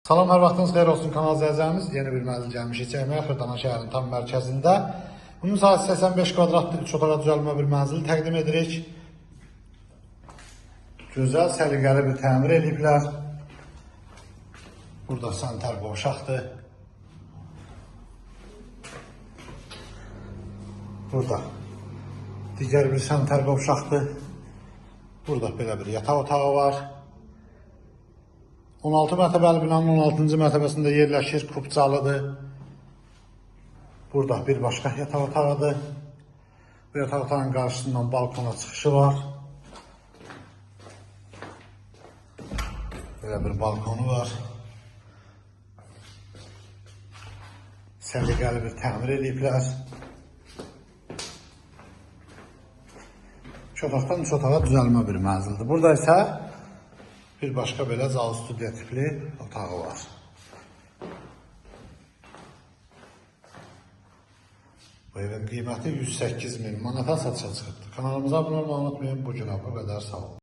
Salam, hər vaxtınız xeyir olsun kanal izləyicilərimiz. Yeni bir mənzil gəlmişik çəkməyə Xırdana şəhərinin tam mərkəzində. Bunun sahəsi 85 kvadratlı 3 otağa düzəlmə bir mənzil təqdim edirik. Gözəl, səliqəli bir təmir ediblər. Burada sanitar qovşaqdır. Burada digər bir sanitar qovşaqdır. Burada belə bir yataq otağı var. 16 mərtəbəli binanın 16-cı mərtəbəsində yerləşir, kubcalıdır. Burada bir başqa yataq otağıdır. Bu yataq otağının qarşısından balkona çıxışı var. Belə bir balkonu var. Səliqəli bir təmir ediblər. 2 otaqdan 3 otağa düzəlmə bir mənzildir. Burada isə bir başqa belə zal studiya tipli otağı var. Bu evin qiyməti 108.000 manata satışa çıxıbdır. Kanalımıza abunə olmayı unutmayın. Bu gün bu qədər, sağ olun.